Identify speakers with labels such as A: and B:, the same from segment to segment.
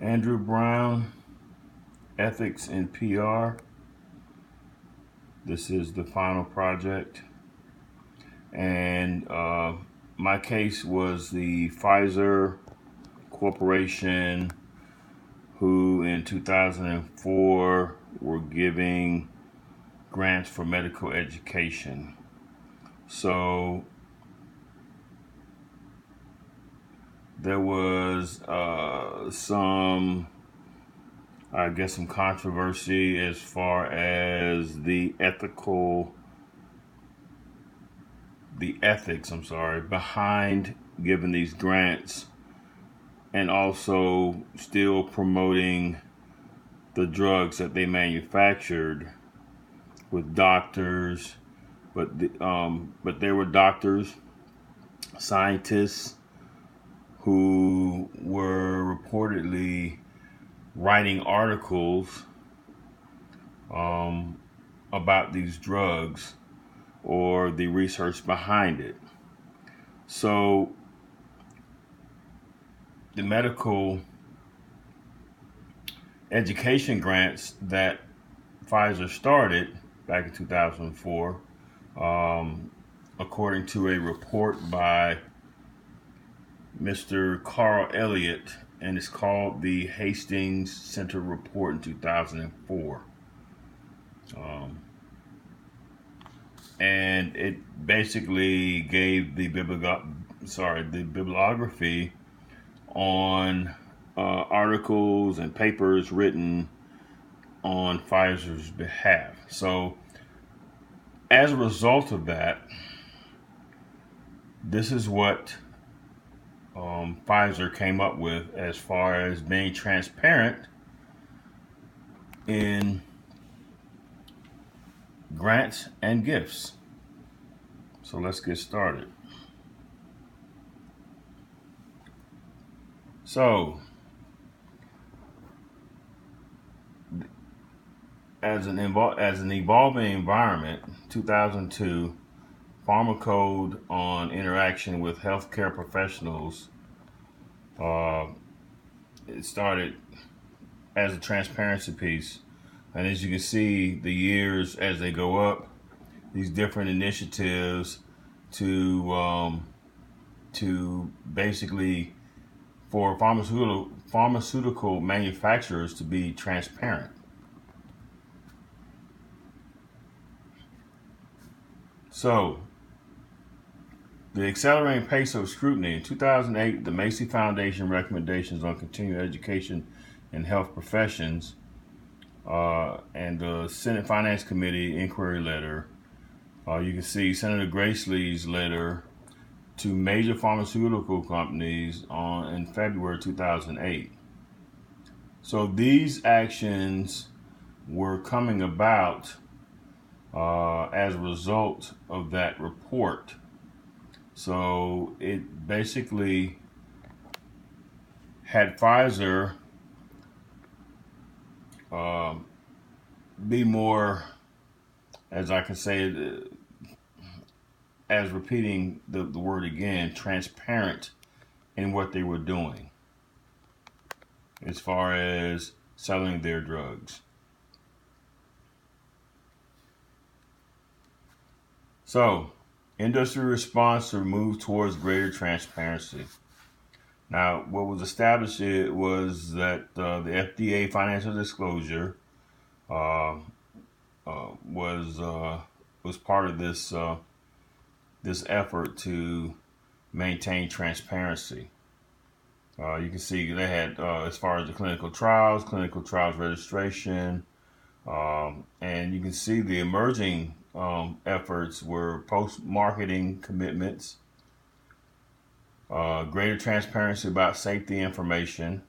A: Andrew Brown, Ethics in PR. This is the final project. And my case was the Pfizer Corporation, who in 2004 were giving grants for medical education. So there was some controversy as far as the ethics behind giving these grants, and also still promoting the drugs that they manufactured with doctors, but there were doctors, scientists who were reportedly writing articles about these drugs or the research behind it. So the medical education grants that Pfizer started back in 2004, according to a report by Mr. Carl Elliott, and it's called the Hastings Center Report in 2004. And it basically gave the bibliography on articles and papers written on Pfizer's behalf. So as a result of that, this is what Pfizer came up with as far as being transparent in grants and gifts. So let's get started. So, as an evolving environment, 2002, Pharma Code on Interaction with Healthcare Professionals, it started as a transparency piece. And as you can see, the years as they go up, these different initiatives to basically for pharmaceutical manufacturers to be transparent. So, the accelerating pace of scrutiny. In 2008, the Macy Foundation recommendations on continuing education in health professions and the Senate Finance Committee inquiry letter. You can see Senator Gracely's letter to major pharmaceutical companies in February 2008. So these actions were coming about as a result of that report. So it basically had Pfizer be more, as I can say, as repeating the word again, transparent in what they were doing as far as selling their drugs. So, industry response to move towards greater transparency. Now, what was established was that the FDA financial disclosure was part of this effort to maintain transparency. You can see they had as far as the clinical trials registration, and you can see the emerging efforts were post-marketing commitments, greater transparency about safety information,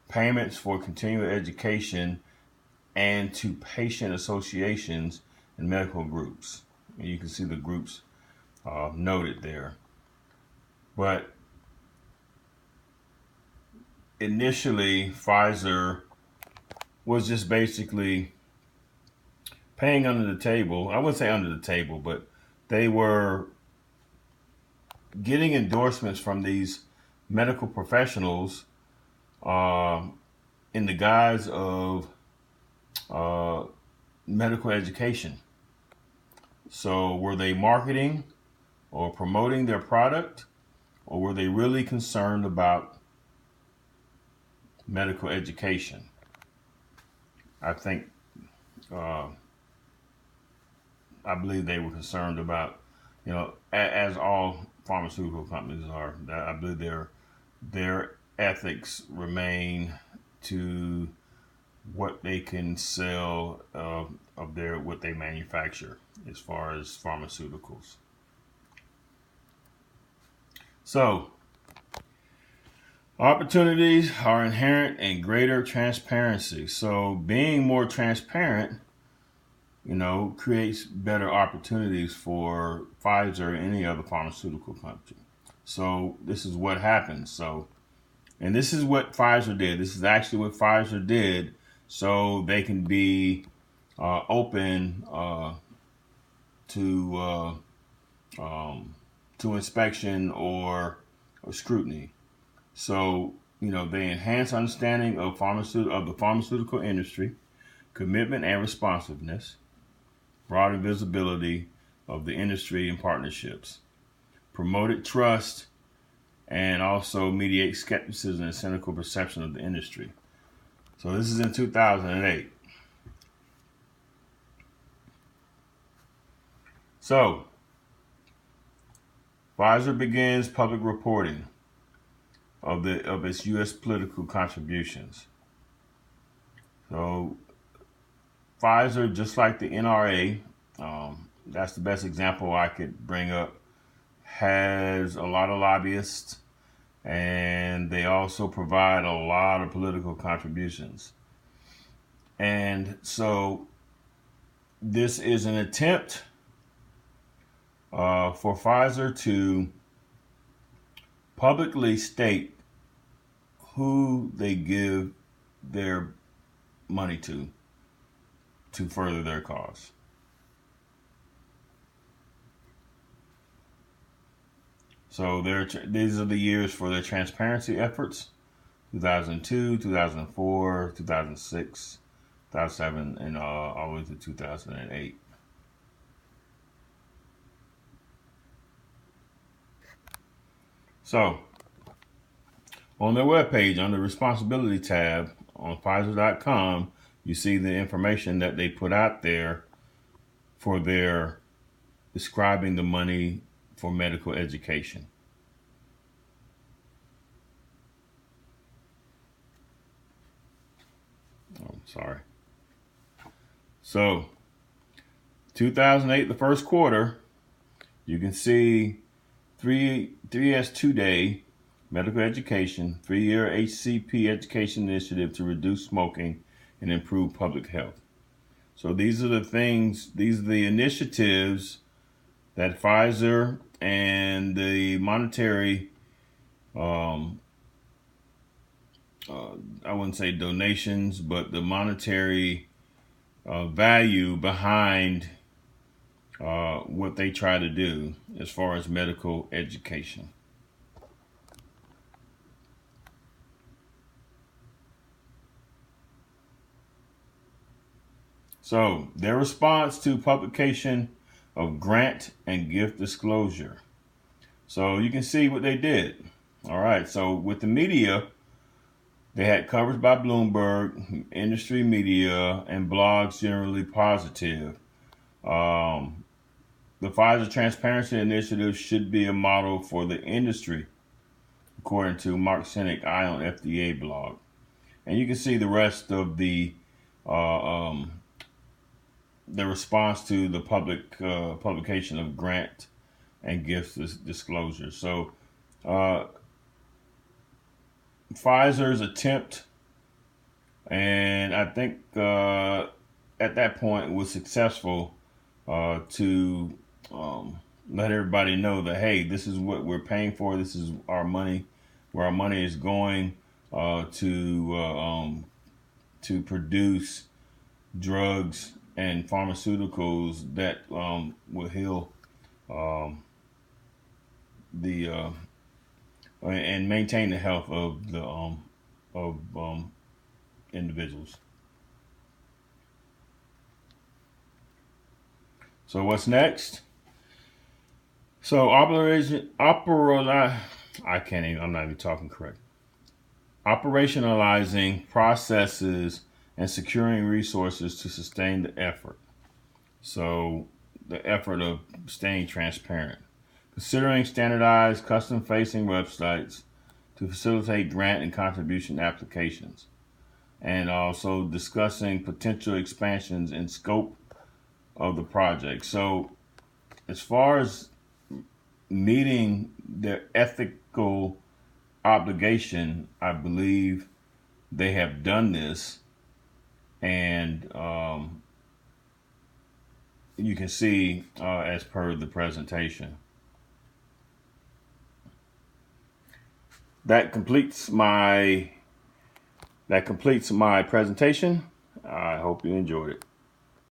A: payments for continuing education, and to patient associations and medical groups. And you can see the groups noted there. But initially, Pfizer was just basically paying under the table. I wouldn't say under the table, but they were getting endorsements from these medical professionals in the guise of uh, medical education. So were they marketing or promoting their product, or were they really concerned about medical education? I think, uh, I believe they were concerned about, as all pharmaceutical companies are. I believe their ethics remain to what they can sell of their what they manufacture as far as pharmaceuticals. So opportunities are inherent in greater transparency. So being more transparent, creates better opportunities for Pfizer or any other pharmaceutical company. So this is what happens. And this is what Pfizer did. This is actually what Pfizer did, so they can be open to to inspection or scrutiny. So they enhance understanding of the pharmaceutical industry, commitment and responsiveness, broader visibility of the industry and partnerships, promoted trust, and also mediate skepticism and cynical perception of the industry. So this is in 2008. So Pfizer begins public reporting of its U.S. political contributions. So Pfizer, just like the NRA, that's the best example I could bring up, has a lot of lobbyists, and they also provide a lot of political contributions. And so this is an attempt for Pfizer to publicly state who they give their money to further their cause. So these are the years for their transparency efforts: 2002, 2004, 2006, 2007, and all the way to 2008. So on their webpage, on the responsibility tab on Pfizer.com, you see the information that they put out there for their describing the money for medical education. Oh, sorry. So 2008, the first quarter, you can see 3S2-day medical education, 3-year HCP education initiative to reduce smoking and improve public health. So these are the initiatives that Pfizer and the monetary, I wouldn't say donations, but the monetary value behind what they try to do as far as medical education. So their response to publication of grant and gift disclosure. So you can see what they did. All right. So with the media, they had coverage by Bloomberg, industry media, and blogs generally positive. The Pfizer Transparency Initiative should be a model for the industry, according to Mark Sinek, Eye on FDA blog. And you can see the rest of the response to the publication of grant and gift disclosure. So Pfizer's attempt, and I think at that point was successful to let everybody know that, hey, this is what we're paying for. This is our money, where our money is going to produce drugs and pharmaceuticals that will heal the and maintain the health of the individuals. So what's next? So I can't even, I'm not even talking correct. Operationalizing processes and securing resources to sustain the effort. So the effort of staying transparent. Considering standardized custom facing websites to facilitate grant and contribution applications. And also discussing potential expansions in scope of the project. So as far as meeting their ethical obligation, I believe they have done this, and you can see as per the presentation. That completes my presentation. I hope you enjoyed it.